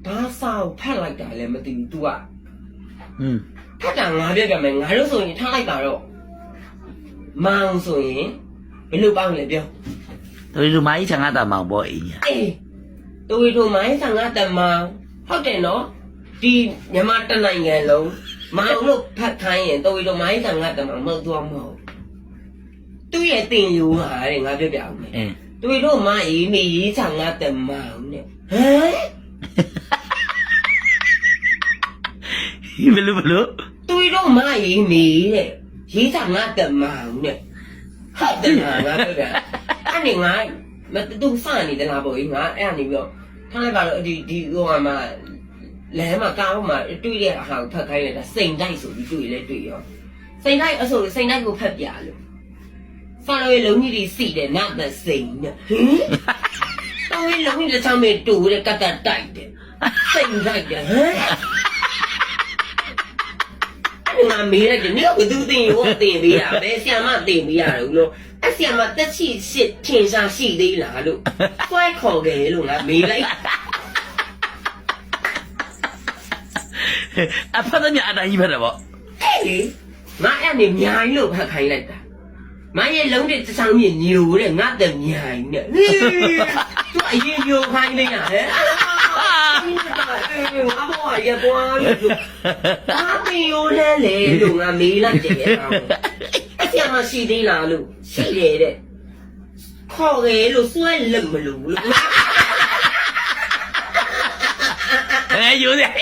ဘာစာကိုဖတ်လိုက်တာလဲမသိဘူး तू ကဖတ်တာငါပြပြမယ်ငါတို့ဆိုရင်ထားလိုက်ပါတော့မောင်ဆိုရင်ဘယ်လိုပေါင်းလဲပြော တို့မိုင်းချန်တာမောင်ပေါ့အိညာ အေးတို့မိုင်းဆန်ကတမောင်ဟုတ်တယ်နော်ဒီမြန်မာတနိုင်ငံလုံးမောင်လို့ဖတ်ခိုင်းရင်တို့မိုင်းဆန်ကတမောင်မဟုတ်တော့မဟုတ်သူ့ရဲ့တင်ယူဟာတဲ့ငါပြပြအောင်မယ်တို့မအေးမေရေးဆန်ကတမောင်နဲ့ဟမ် ဘယ်လိုတို့မအေးမေတဲ့ရေးဆန်ကတမောင်နဲ့ဟုတ်တယ်ငါပြပြအဲ့ဒီငါမတူစနေတယ်လားပေါ့ငါအဲ့ကနေပြီးတော့ထားလိုက်ပါတော့ဒီဟိုမှာလဲမှာကားမှာတွေ့တဲ့ဟာကိုဖတ်ခိုင်းလိုက်တာစိန်တိုက်ဆိုပြီးတွေ့လဲတွေ့ရောစိန်တိုက်အဆိုစိန်တိုက်ကိုဖတ်ပြလို့စာရွက်လုံးကြီးတွေစီတယ်နတ်သက်စိန်နဲ့ဟင်တော်ရင်လုံးကြီးတစ်ချောင်းမဲ့တူတဲ့ကတ်တိုက်တယ်စိန်တိုက်တယ်ဟမ်အဲ့ငါမေးလိုက်တယ်နင်ကဘယ်သူတင်ရောတင်ပေးရဘယ်ဆရာမတင်ပေးရတယ်လို့အဲ့ဆရာမတက်ရှိရှစ်ထင်ရှားရှိသေးလားလို့ဆွဲခေါ်ခဲ့လို့ငါမေးလိုက်အဖတ်တဲ့အတိုင်းကြီးပဲပေါ့ အေးငါအဲ့နေမြိုင်လို့ဖတ်ခိုင်းလိုက်တာမရဲ့လုံးတဲ့တစ်ချောင်းမြညိုတဲ့ငါတမြိုင်နဲ့သူအရင်ညိုခိုင်းနေတာဟဲ့ငါဘောရပွားလို့ဘာတင်ရောလဲလေလို့ငါမေးလိုက်တယ်အဲ့ဆရာမရှိသေးလားလို့ရှိတယ်တဲ့ခေါ်ခဲ့လို့စွဲလက်မလို့ယူတယ်